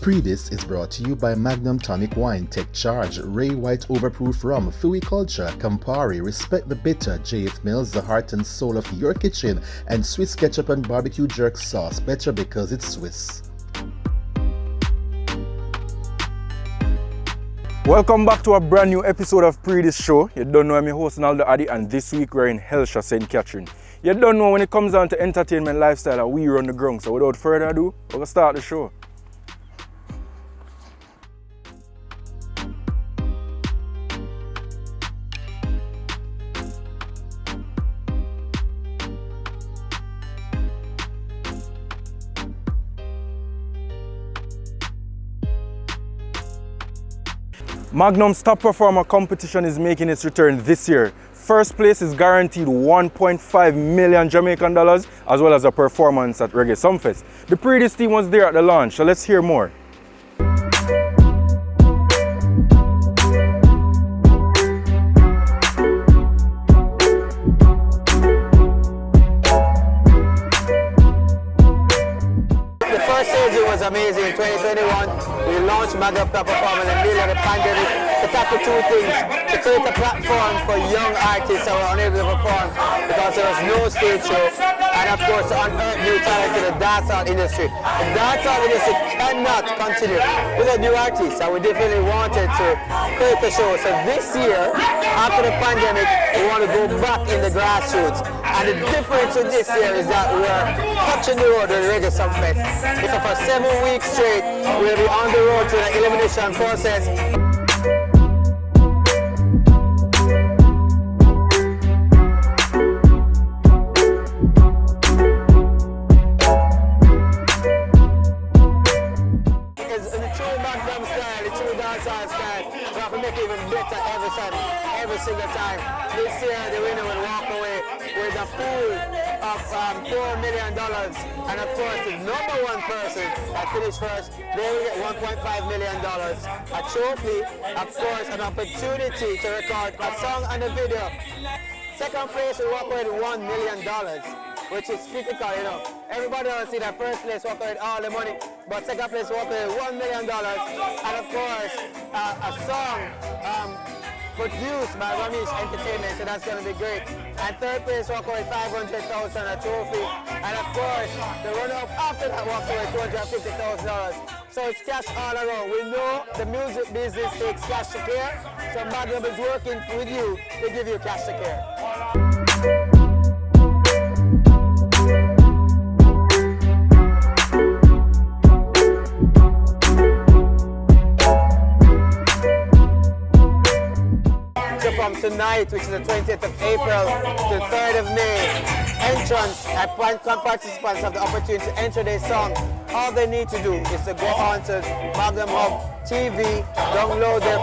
Pree Dis is brought to you by Magnum Tonic Wine, Take Charge, Ray White Overproof Rum, Fui Culture, Campari, Respect the Bitter, JF Mills, the heart and soul of your kitchen, and Swiss Ketchup and Barbecue Jerk Sauce, better because it's Swiss. Welcome back to a brand new episode of Pree Dis Show. You don't know I'm your host Naldo Addi, and this week we're in Hellshire, St. Catherine. You don't know when it comes down to entertainment lifestyle, we run the ground. So without further ado, we're gonna start the show. Magnum's Top Performer competition is making its return this year. First place is guaranteed 1.5 million Jamaican dollars, as well as a performance at Reggae Sumfest. The Pree Dis team was there at the launch, so let's hear more. The first stage was amazing. In 2021, we launched Magnum Top Performa in the middle of the pandemic to tackle two things: to create a platform for young artists that were unable to perform because there was no stage show, and of course to unearth new talent in the dancehall industry. The dancehall industry cannot continue without new artists, and we definitely wanted to create a show. So this year, after the pandemic, we want to go back in the grassroots. And the difference with this year is that we're touching the road with Reggae Sumfest. So for 7 weeks straight, we'll be on the road through the elimination process. It's the true Magnum style, the true dancehall style. We have to make it even better every single time. This year, the winner will walk away with a pool of $4 million, and of course the number one person that finished first, they will get $1.5 million, a trophy, of course an opportunity to record a song and a video. Second place will walk away with $1 million, which is critical, you know. Everybody wants to see that first place walk away with all the money, but second place walk away with $1 million, and of course a song produced by Ramesh Entertainment, so that's going to be great. And third place walk away $500,000, a trophy, and of course the runner-up after that walks away $250,000. So it's cash all around. We know the music business takes cash to care, so Magnum is working with you to give you cash to care. From tonight, which is the 20th of April to the 3rd of May, entrants and participants have the opportunity to enter their song. All they need to do is to go on to Magnum Hub TV, download their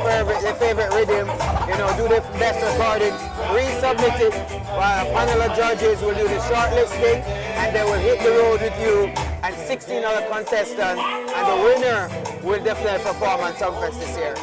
favorite rhythm, you know, do their best recordings, resubmit it. A panel of judges will do the shortlisting, and they will hit the road with you and 16 other contestants, and the winner will definitely perform on Sumfest this year.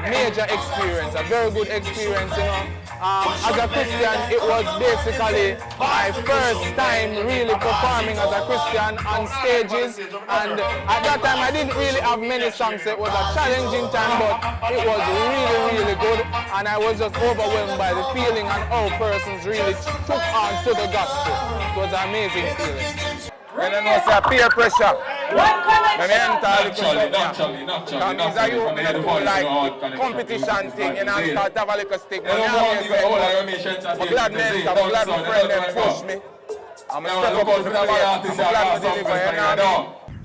Major experience, a very good experience, you know. As a Christian, it was basically my first time really performing as a Christian on stages, and at that time I didn't really have many songs. It was a challenging time, but it was really good, and I was just overwhelmed by the feeling and how persons really took on to the gospel. It was an amazing feeling. When I know say peer pressure, when I enter the club, it's a youth me do like competition thing, you know, start to have a little stick. But I'm glad my friend them push me. I'm glad to deliver, you know.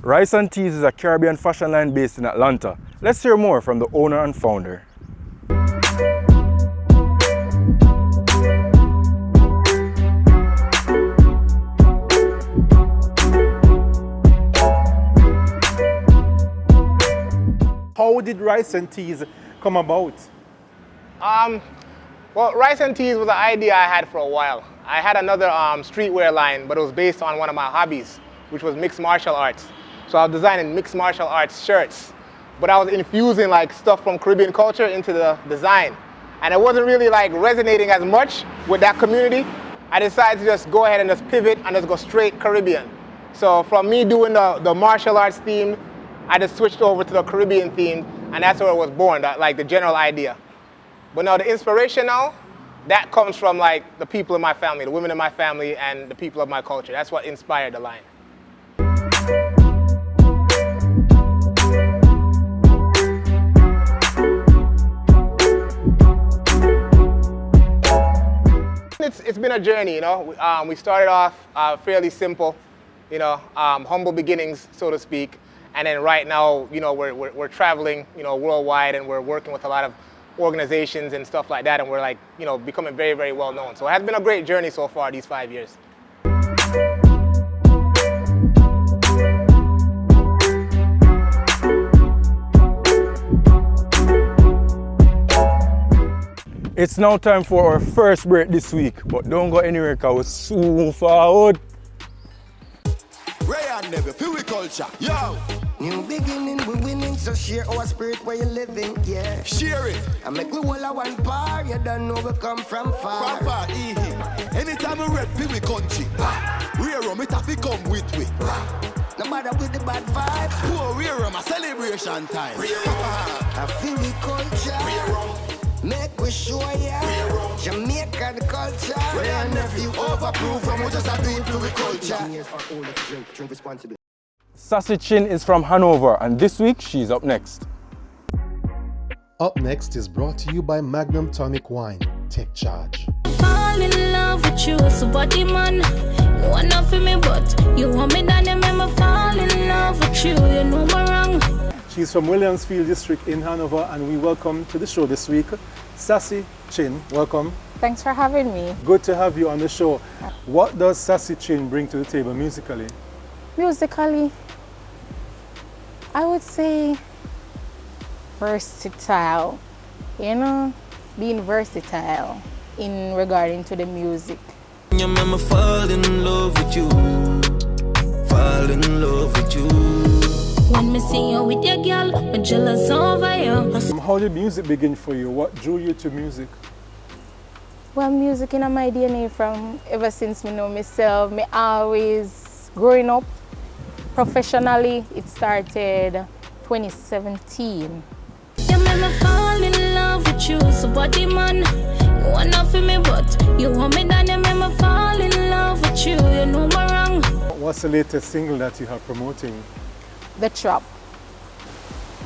Rice and Teas is a Caribbean fashion line based in Atlanta. Let's hear more from the owner and founder. How did Rice and Teas come about? Well, Rice and Teas was an idea I had for a while. I had another streetwear line, but it was based on one of my hobbies, which was mixed martial arts. So I was designing mixed martial arts shirts. but I was infusing like stuff from Caribbean culture into the design. And it wasn't really like resonating as much with that community. I decided to just go ahead and just pivot and just go straight Caribbean. So from me doing the martial arts theme, I just switched over to the Caribbean theme, and that's where it was born, like the general idea. But now the inspiration now, that comes from like the people in my family, the women in my family, and the people of my culture. That's what inspired the line. It's been a journey, you know. We started off fairly simple, you know, humble beginnings, so to speak. And then right now, you know, we're traveling, you know, worldwide, and we're working with a lot of organizations and stuff like that, and we're like, you know, becoming very, very well known. So it has been a great journey so far these 5 years. It's now time for our first break this week, but don't go anywhere because we're soon forward. Ray and Never, Pee culture, yo! New beginning, we winning, so share our spirit where you living, yeah. Share it. I make we all a one par, you don't know we come from far. From far, anytime we read Pee country, we are it have to come with we. No matter with the bad vibes, poor we are a celebration time. I feel we culture. Make we show ya Jamaican culture. Ray and Nephew overproof from we just a do it to the culture. Drink responsibly. Sassi Chin is from Hanover, and this week she's up next. Up next is brought to you by Magnum Tonic Wine. Take charge. Fall in love with you, so body man. You want not for me, but you want me down. You make me fall in love with you. You know me wrong. She's from Williamsfield District in Hanover, and we welcome to the show this week Sassi Chin. Welcome. Thanks for having me. Good to have you on the show. What does Sassi Chin bring to the table musically? Musically, I would say versatile. You know, being versatile in regarding to the music. You make me fall in love with you. Fall in love with you. When me see you with your girl, I'm jealous over you. How did music begin for you? What drew you to music? Well, music in my DNA from ever since me know myself. Me always growing up professionally. It started 2017. You make me fall in love with you, so body man. You want not for me, but you want me down. You make me fall in love with you. You know me wrong. What's the latest single that you have promoting? The trap.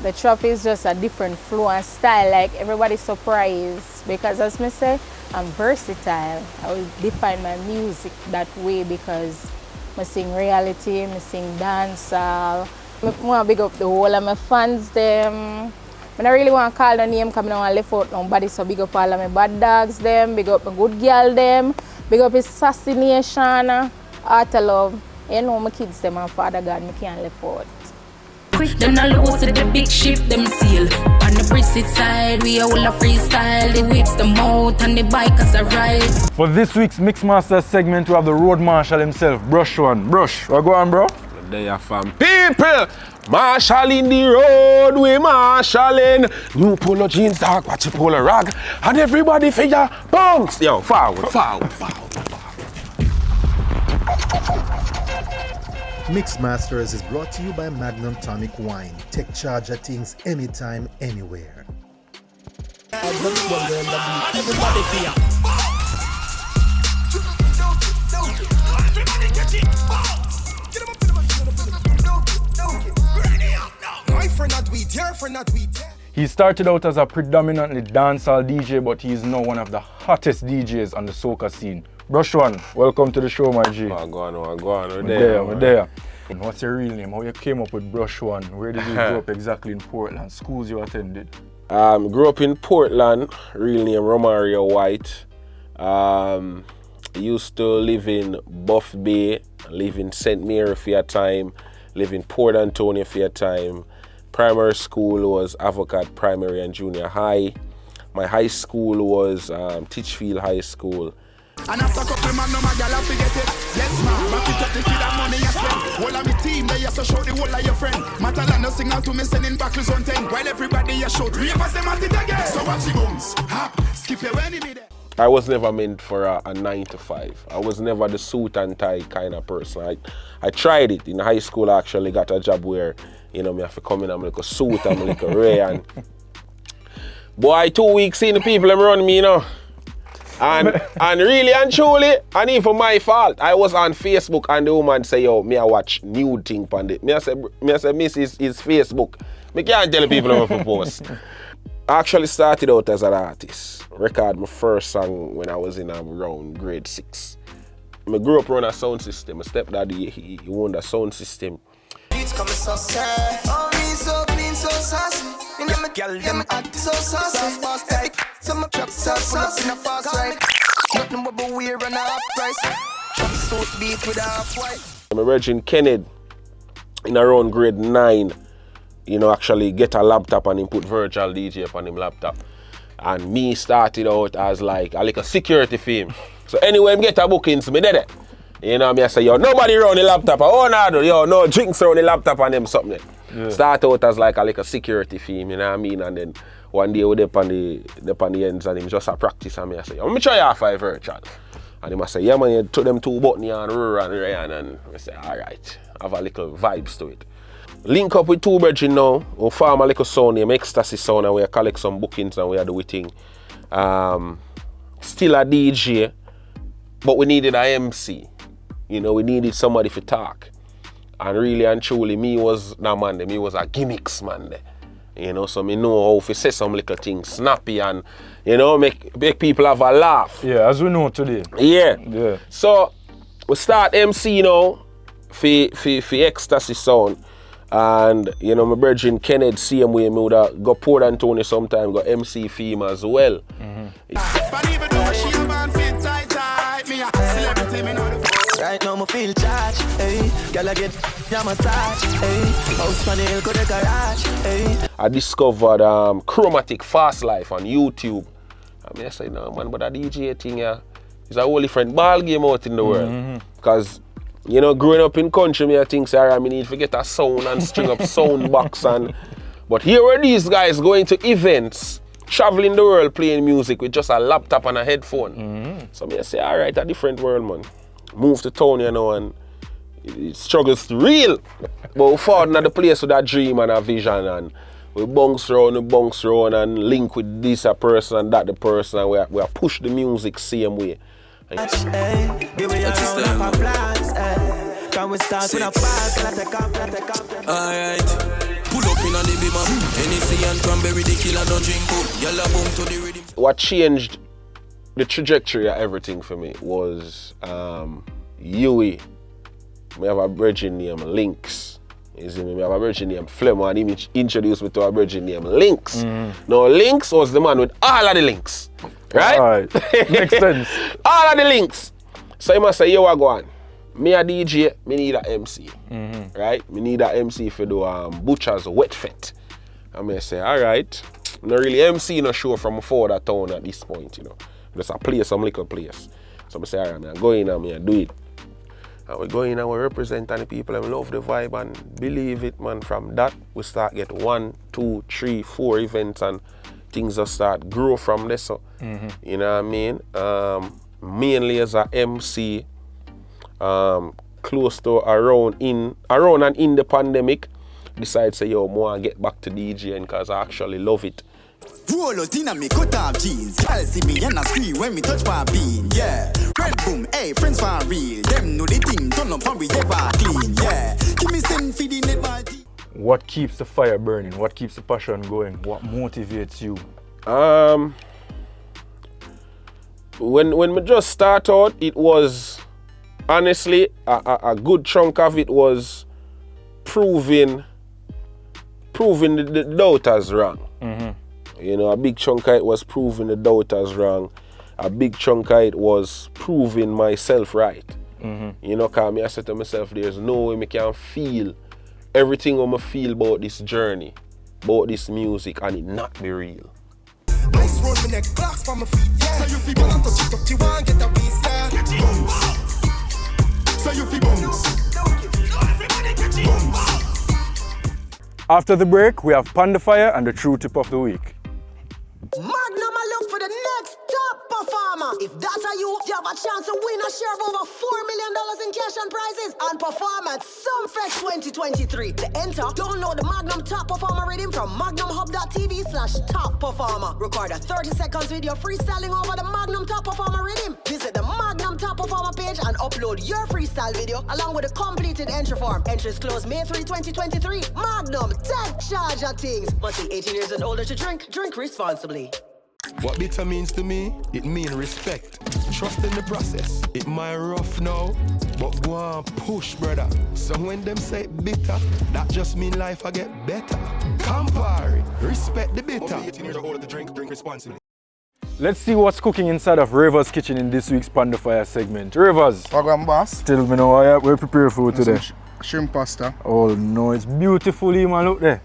The trap is just a different flow and style, like everybody's surprised because as me say, I'm versatile. I will define my music that way because I sing reality, I sing dancehall. I want to big up the whole of my fans them. I don't really want to call the name because I don't want to left out nobody, so big up all of my bad dogs them, big up my good girl them, big up his assassination, Art of Love. You know my kids them and Father God, I can't left out. Them not lose to the big ship, them sail. On the British side, we all a freestyle. The whips, the mouth, and the bikers are rise. For this week's Mixmaster segment, we have the Road Marshal himself, Brush1. Brush, what go on, bro? They are from people. Marshall in the road, we marshalling. New polo jeans, dark, watch a polo rag. And everybody for ya bounce. Yo, forward, forward, forward. Mixmasters is brought to you by Magnum Tonic Wine. Take charge of things anytime, anywhere. He started out as a predominantly dancehall DJ, but he is now one of the hottest DJs on the soca scene. Brush1, welcome to the show, my G. Go on, we're there. And what's your real name? How you came up with Brush1? Where did you grow up exactly in Portland? Schools you attended? Grew up in Portland, real name Romario White. Used to live in Buff Bay, live in St. Mary for a time, live in Port Antonio for a time. Primary school was Alcott Primary and Junior High. My high school was Titchfield High School. And after couple man, no my gal have to get it. Yes, man. Back it up, the kid have money, yes, man. All of me team, they are so show the whole of your friend. Matalan no signal to me sending backwards on 10. While everybody a shout, Ravaz them at it again. So watch the bones, hop, skip your enemy there. I was never meant for a 9 to 5. I was never the suit and tie kind of person. I tried it. In high school, I actually got a job where, you know, me have to come in and like a suit and like a ray. And boy, 2 weeks in, the people them run me, you know. And really and truly, and even my fault, I was on Facebook and the woman say, yo, me I watch nude thing on it. Me I say, miss is Facebook. Me can't tell the people I'm for post. I actually started out as an artist. Record my first song when I was in around grade 6. I grew up around a sound system. My stepdad, he owned a sound system. It's coming so sad. Oh, me so clean, so sassy. And them girl, them act so sassy. Some truck so sassy in a fast ride. Nothing but weird and a half price. Truck suit beat with a half white. My Regine Kennedy, in around grade 9, you know, actually get a laptop and him put virtual DJ on him laptop. And me started out as like a security film. So anyway, I get a bookings, me did it. You know, I say, yo, nobody around the laptop. Oh, no, yo, no drinks around the laptop and them something. Yeah. Start out as like a security film, you know what I mean? And then one day we dip on the ends and him just a practice and me I say, yo, let me try half a virtual. And him I say, yeah man, you took them 2 buttons and Ryan and I say, alright, have a little vibes to it. Link up with 2 brethren now, we form a little sound name, Ecstasy Sound, and we collect some bookings and we do we thing. Still a DJ, but we needed a MC. You know, we needed somebody to talk. And really and truly, me was a gimmicks man there. You know, so me know how to say some little things snappy and, you know, make people have a laugh. Yeah, as we know today. Yeah. So, we start MC now for Ecstasy Sound. And, you know, my brethren Kennedy, same way, me would have go Port Antonio sometime, go MC theme as well. Right now, I feel charged, hey. Girl, I get a massage, hey. House panel, go to garage, hey. I discovered Chromatic Fast Life on YouTube. I mean, I say, no, man, but that DJ thing, yeah, is a whole different ball game out in the world. Because, you know, growing up in country, me I think, sorry, I need to get a sound and string up sound box. But here are these guys going to events, traveling the world playing music with just a laptop and a headphone. So me I say, all right, a different world, man. Move to town, you know, and it struggles real. But we fought at the place with a dream and a vision, and we bounce around and link with this a person and that the person, and we push the music same way. Alright, pull up in on the bima, NEC and cranberry, the killer don't drink up. Yalla boom to the rhythm. What changed the trajectory of everything for me was Huey. We have a brethren named Lynx. You see me? We have a brethren named Flemmo, and he introduced me to a brethren named Lynx. Now Lynx was the man with all of the links. Right? Makes sense. All of the links. So he must say, yo, what go on? Me a DJ, me need a MC. Right? Me need a MC for the Butcher's Wet Fet. And me say, alright. I'm not really MC no show from further town at this point, you know. Just a place, some little place. So I say, alright, man, go in and me do it. And we go in and we represent the people and we love the vibe and believe it, man. From that, we start get 1, 2, 3, 4 events and things just start grow from this. So, you know what I mean? Mainly as a MC, close to around and in the pandemic, decide say, yo, more get back to DJing because I actually love it. Roll out in and me cut off jeans. Y'all see me and I scream when me touch my bean, yeah. Red boom, hey, friends for real. Them know the thing, turn up and we ever clean, yeah. Give me some feeding it, my tea. What keeps the fire burning? What keeps the passion going? What motivates you? When me just start out, it was, honestly, a good chunk of it was proving the doubters wrong. You know, a big chunk of it was proving the doubters wrong. A big chunk of it was proving myself right. You know, because I said to myself, there's no way I can feel everything I feel about this journey, about this music, and it not be real. Ice roll my neck, blocks from my feet, yeah. So you feel balance to check up, you want get a piece, yeah. So you feel bounce. Everybody get it. After the break, we have Panda Fire and the True Tip of the Week. Magnum, I look for the next top performer. If that's how you have a chance to win a share of over $4 million in cash and prizes and perform at Sumfest 2023. To enter, download the Magnum Top Performer Rhythm from magnumhub.tv/top performer. Record a 30 seconds video freestyling over the Magnum Top Performer Rhythm. Visit the Magnum Top Performer page and upload your freestyle video along with a completed entry form. Entries close May 3, 2023. Magnum, take charge of things. Must be 18 years and older to drink. Drink responsibly. What bitter means to me, it mean respect. Trust in the process. It might rough now, but go on push, brother. So when them say bitter, that just mean life I get better. Campari, respect the bitter. 18 years or older to drink responsibly. Let's see what's cooking inside of Ravaz kitchen in this week's Panda Fire segment. Ravaz. Welcome, boss. Tell me now what we prepare for today. Shrimp pasta. Oh no, it's beautifully, man. Look there.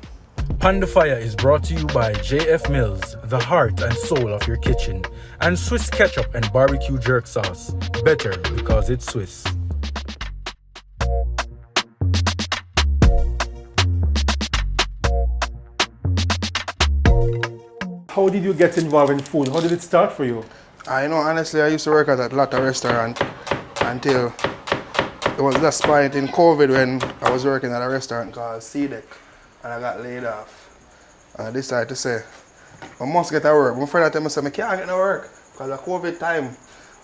Panda Fire is brought to you by JF Mills, the heart and soul of your kitchen, and Swiss ketchup and barbecue jerk sauce. Better because it's Swiss. How did you get involved in food? How did it start for you? I know, honestly, I used to work at a lot of restaurant until it was just point in COVID when I was working at a restaurant called CDEC. And I got laid off. And I decided to say, I must get a work. My friend told me, I can't get no work because of COVID time.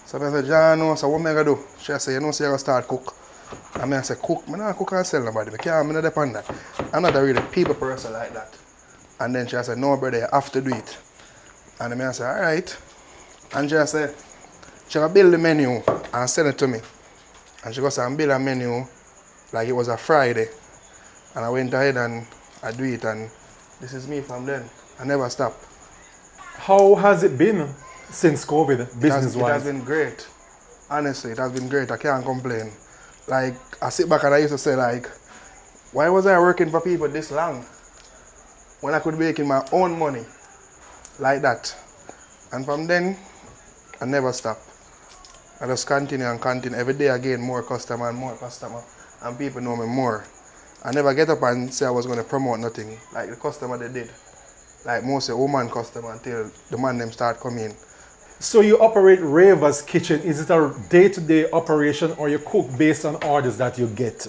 So I said, John, no, so what am I going to do? She said, you know, so you're going to start cook. And I said, cook? I'm not cook and sell nobody. I'm not depend on that. I'm not a really people person like that. And then she said, no, brother, you have to do it. And I said, all right. And she said, she going to build the menu and send it to me. And she goes and build a menu like it was a Friday. And I went ahead and I do it, and this is me from then. I never stop. How has it been since COVID, business-wise? It has been great. Honestly, it has been great. I can't complain. Like, I sit back and I used to say, like, why was I working for people this long when I could be making my own money like that? And from then, I never stop. I just continue and continue. Every day I gain more customer and more customer, and people know me more. I never get up and say I was going to promote nothing. Like the customer they did. Like mostly woman customer until the man them start coming. So you operate Ravaz Kitchen. Is it a day-to-day operation or you cook based on orders that you get?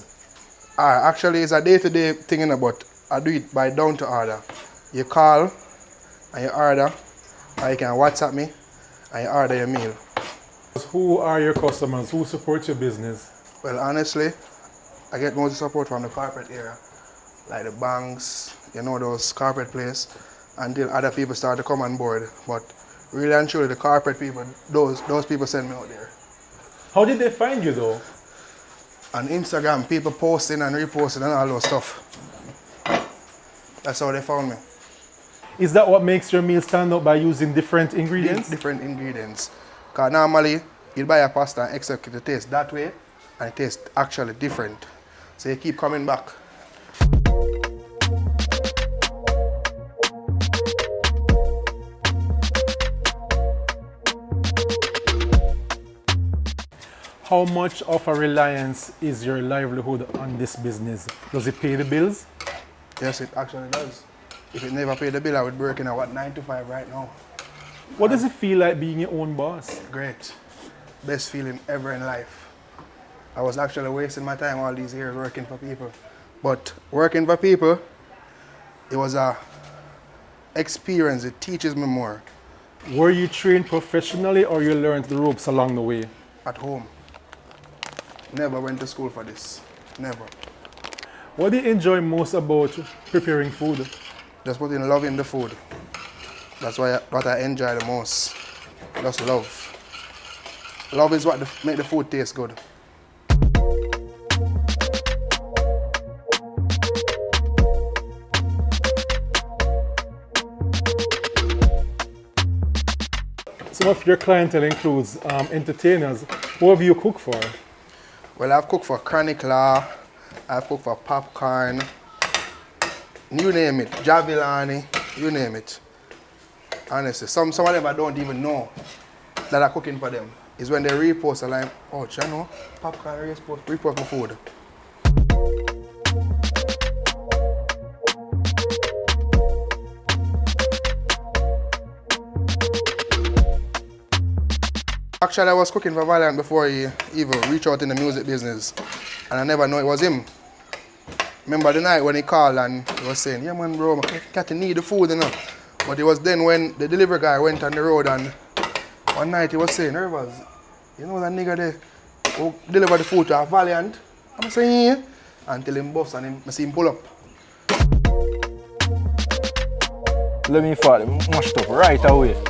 Actually, it's a day-to-day thing, but I do it by down to order. You call and you order, or you can WhatsApp me and you order your meal. Who are your customers? Who supports your business? Well, honestly, I get most support from the corporate area, like the banks, you know, those corporate places, until other people start to come on board. But really and truly, the corporate people, those people send me out there. How did they find you though? On Instagram, people posting and reposting and all those stuff. That's how they found me. Is that what makes your meal stand out, by using different ingredients? Different ingredients. Because normally, you buy a pasta and expect it to taste that way, and it tastes actually different. So you keep coming back. How much of a reliance is your livelihood on this business? Does it pay the bills? Yes, it actually does. If it never paid the bill, I would be working at 9 to 5 right now. What does it feel like being your own boss? Great. Best feeling ever in life. I was actually wasting my time all these years working for people. But working for people, it was a experience. It teaches me more. Were you trained professionally or you learned the ropes along the way? At home. Never went to school for this. Never. What do you enjoy most about preparing food? Just putting love in the food. That's what I enjoy the most. Just love. Love is what make the food taste good. Some of your clientele includes entertainers. Who have you cooked for? Well, I've cooked for Carnival, I've cooked for Popcorn, you name it, Javilani, you name it. Honestly, some of them I don't even know that I'm cooking for them. Is when they repost, I'm like, oh, you know, Popcorn repost my food. Actually, I was cooking for Valiant before he even reached out in the music business. And I never know it was him. Remember the night when he called and he was saying, yeah man bro, I can't need the food, you know. But it was then when the delivery guy went on the road and one night he was saying, Ravaz, you know that nigga there who delivered the food to a Valiant? I'm saying, yeah. Until him bust and I see him pull up. Let me fall, mashed up right away.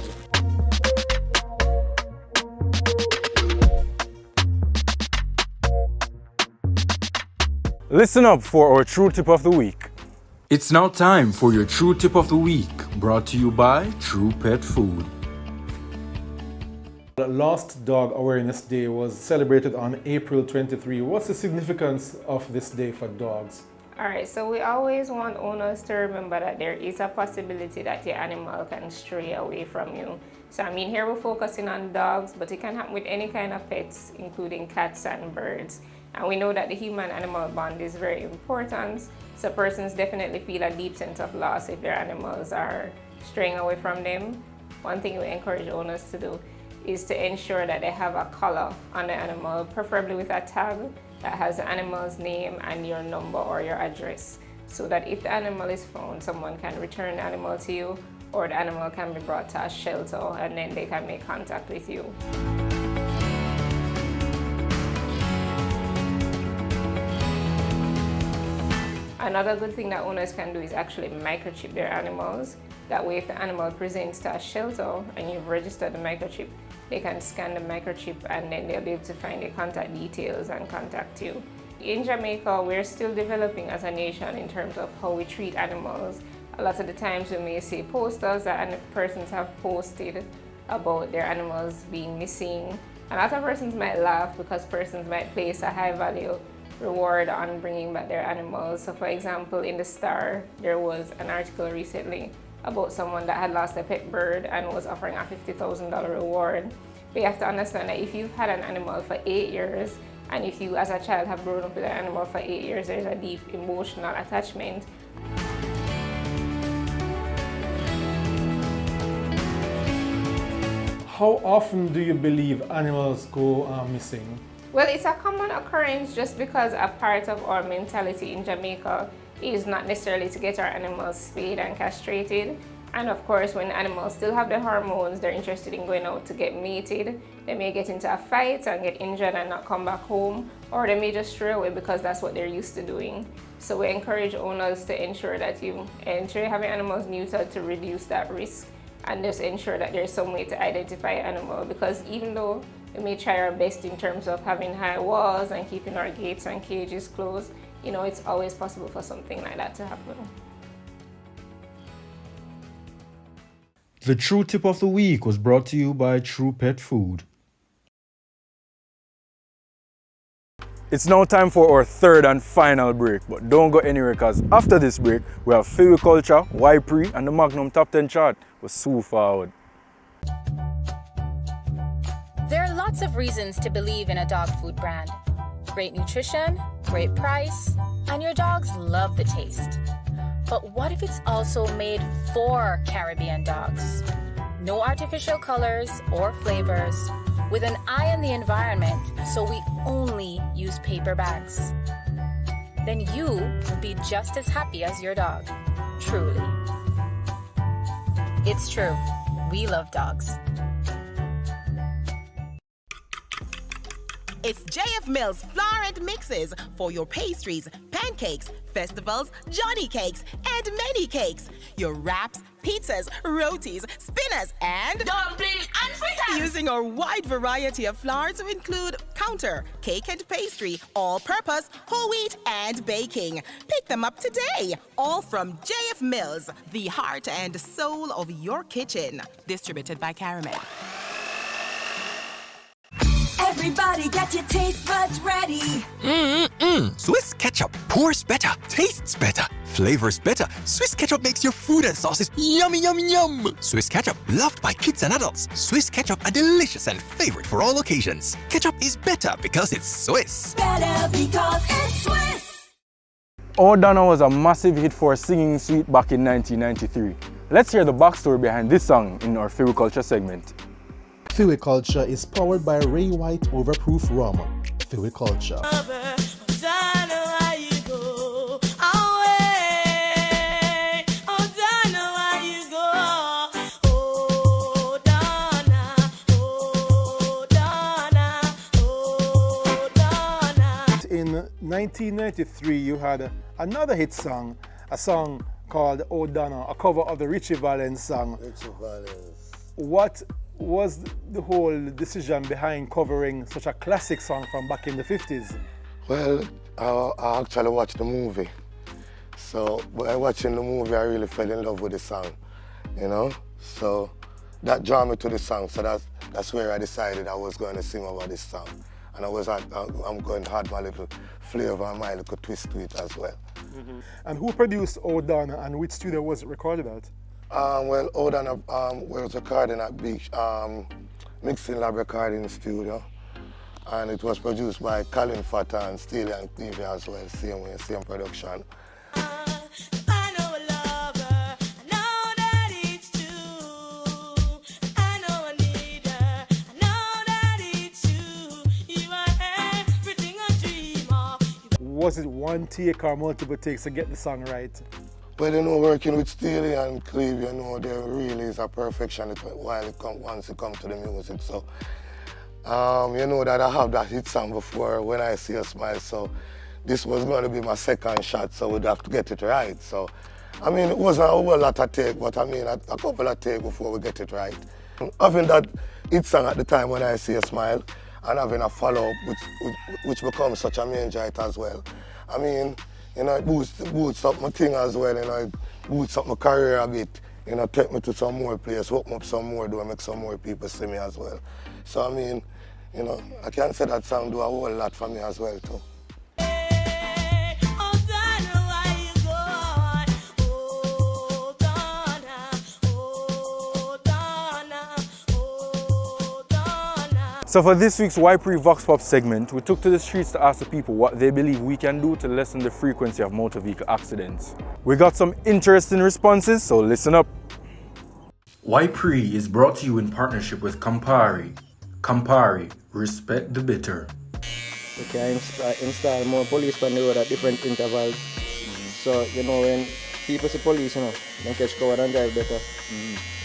Listen up for our True Tip of the Week. It's now time for your True Tip of the Week, brought to you by True Pet Food. The Lost Dog Awareness Day was celebrated on April 23. What's the significance of this day for dogs? Alright, so we always want owners to remember that there is a possibility that your animal can stray away from you. So I mean, here we're focusing on dogs, but it can happen with any kind of pets, including cats and birds. And we know that the human-animal bond is very important, so persons definitely feel a deep sense of loss if their animals are straying away from them. One thing we encourage owners to do is to ensure that they have a collar on the animal, preferably with a tag that has the animal's name and your number or your address, so that if the animal is found, someone can return the animal to you, or the animal can be brought to a shelter and then they can make contact with you. Another good thing that owners can do is actually microchip their animals. That way if the animal presents to a shelter and you've registered the microchip, they can scan the microchip and then they'll be able to find your contact details and contact you. In Jamaica, we're still developing as a nation in terms of how we treat animals. A lot of the times we may see posters that persons have posted about their animals being missing. And other persons might laugh because persons might place a high value reward on bringing back their animals. So for example, in the Star, there was an article recently about someone that had lost a pet bird and was offering a $50,000 reward. But you have to understand that if you've had an animal for 8 years, and if you as a child have grown up with an animal for 8 years, there's a deep emotional attachment. How often do you believe animals go missing? Well, it's a common occurrence just because a part of our mentality in Jamaica is not necessarily to get our animals spayed and castrated. And of course, when animals still have the hormones, they're interested in going out to get mated. They may get into a fight and get injured and not come back home, or they may just stray away because that's what they're used to doing. So we encourage owners to ensure that you ensure having animals neutered to reduce that risk, and just ensure that there's some way to identify an animal, because even though we may try our best in terms of having high walls and keeping our gates and cages closed, you know, it's always possible for something like that to happen. The True Tip of the Week was brought to you by True Pet Food. It's now time for our third and final break, but don't go anywhere because after this break, we have Philly Culture, Y Pree, and the Magnum Top 10 chart. We're so forward. There are lots of reasons to believe in a dog food brand. Great nutrition, great price, and your dogs love the taste. But what if it's also made for Caribbean dogs? No artificial colors or flavors, with an eye on the environment, so we only use paper bags. Then you will be just as happy as your dog, truly. It's true, we love dogs. It's JF Mills Flour Mixes for your pastries, pancakes, festivals, Johnny cakes, and many cakes. Your wraps, pizzas, rotis, spinners, and dumpling and fritters. Using our wide variety of flour to include counter, cake and pastry, all-purpose, whole wheat, and baking. Pick them up today. All from JF Mills, the heart and soul of your kitchen. Distributed by Caramel. Everybody get your taste buds ready. Swiss ketchup pours better, tastes better, flavors better. Swiss ketchup makes your food and sauces yummy, yum, yum. Swiss ketchup, loved by kids and adults. Swiss ketchup, a delicious and favorite for all occasions. Ketchup is better because it's Swiss. Better because it's Swiss. Oh Donna was a massive hit for Singing Sweet back in 1993. Let's hear the backstory behind this song in our Philly Culture segment. Philly Culture is powered by Ray White Overproof Rum. Philly Culture. In 1993, you had another hit song, a song called Oh Donna, a cover of the Richie Valens song. Richie Valens. What was the whole decision behind covering such a classic song from back in the 50s? Well, I actually watched the movie. So by watching the movie, I really fell in love with the song, you know? So that drew me to the song. So that's where I decided I was going to sing over this song. And I'm going to add my little flavor and my little twist to it as well. Mm-hmm. And who produced Oh Donna and which studio was it recorded at? Well, Oh Donna was recording at Big Mixing Lab Recording Studio. And it was produced by Colin Fata and Steely and Clevie as well, same way, same production. Was it one take or multiple takes to get the song right? Well, you know, working with Steely and Clevie, you know, there really is a perfection once it comes to the music. So, you know that I have that hit song before, When I See a Smile, so this was going to be my second shot, so we'd have to get it right. So, I mean, it wasn't a whole lot of take, but I mean, a couple of takes before we get it right. Having that hit song at the time, When I See a Smile, and having a follow-up, which becomes such a major hit as well. I mean, you know, it boosts up my thing as well, you know, it boosts up my career a bit, you know, take me to some more places, open up some more doors, make some more people see me as well. So, I mean, you know, I can say that song do a whole lot for me as well, too. So for this week's Why Pree Vox Pop segment, we took to the streets to ask the people what they believe we can do to lessen the frequency of motor vehicle accidents. We got some interesting responses, so listen up. Why Pree is brought to you in partnership with Campari. Campari, respect the bitter. We can install more police on the road at different intervals. So, you know, when people see police, you know, they catch cover and drive better.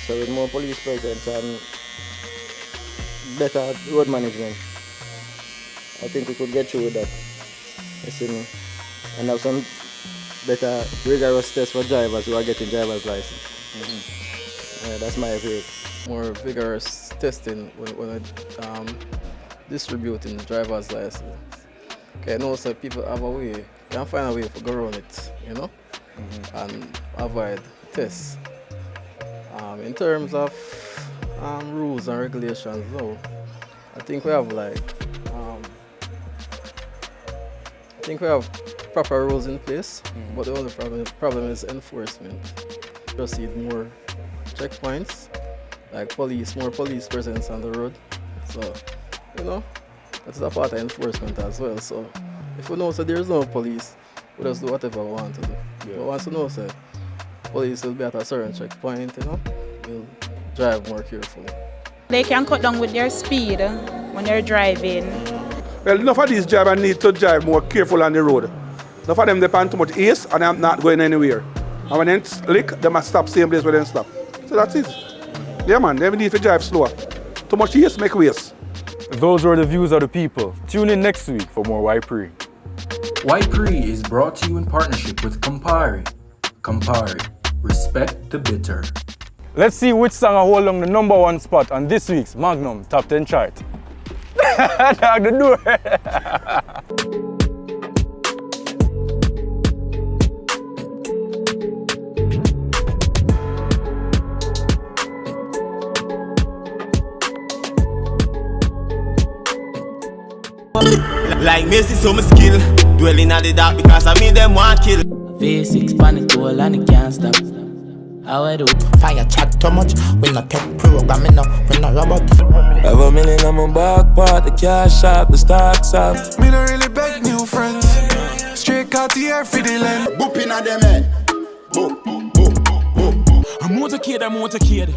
So with more police presence and better road management, I think we could get through with that. You see me? And have some better rigorous tests for drivers who are getting driver's license. Yeah, that's my view. More vigorous testing when distributing driver's license. Okay, I know so people have a way, can find a way to go around it, you know, and avoid tests. In terms of rules and regulations, though, I think we have proper rules in place, but the only problem is enforcement. Just need more checkpoints, like more police presence on the road. So, you know, that's a part of enforcement as well. So, if we know that there's no police, we just do whatever we want to do. Yeah. But once we know that police will be at a certain checkpoint, you know, we'll drive more carefully. They can cut down with their speed when they're driving. Well, enough of these drivers need to drive more careful on the road. Enough of them depend too much ace and I'm not going anywhere. And when they lick, they must stop same place where they stop. So that's it. Yeah man, they need to drive slower. Too much ace make waste. Those were the views of the people. Tune in next week for more Why Pree. Why Pree is brought to you in partnership with Campari. Campari, respect the bitter. Let's see which song will hold on the #1 spot on this week's Magnum Top 10 chart. Dog the door. Like Messi, so my skill. Dwelling at the dark because I mean them want kill. V6 panic tool and it can't stop. How I do? Fire chat too much. We not take programming now. We not robot. Have a million on my back part. The cash shop, the stocks up. Me don't really beg new friends. Straight out the air for the land. Booping at them head. Boop, boop, boop. I'm motorcade.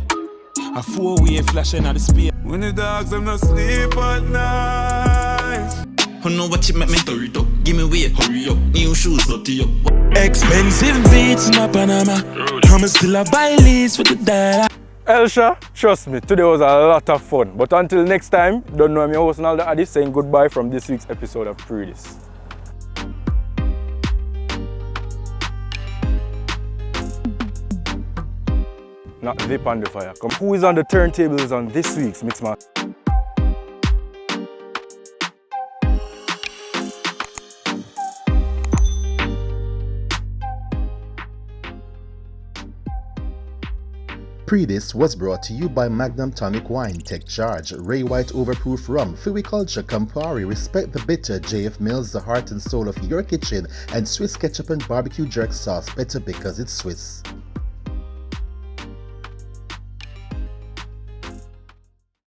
A four-way flashing at the speed. When the dogs them not sleep at night. I know what you make me hurry up. Give me weight, hurry up. New shoes, dirty up. Expensive beats in my Panama. I'm still a buy lease with the dollar. Hellshire, trust me, today was a lot of fun. But until next time, don't know I'm your host Naldo Addi saying goodbye from this week's episode of Pree Dis. Not Vip on the fire. Come, who is on the turntables on this week's Mixmaster? Pree Dis was brought to you by Magnum Tonic Wine, Take Charge, Ray White Overproof Rum, Fui Culture, Campari, Respect the Bitter, JF Mills, the heart and soul of your kitchen, and Swiss Ketchup and Barbecue Jerk Sauce, better because it's Swiss.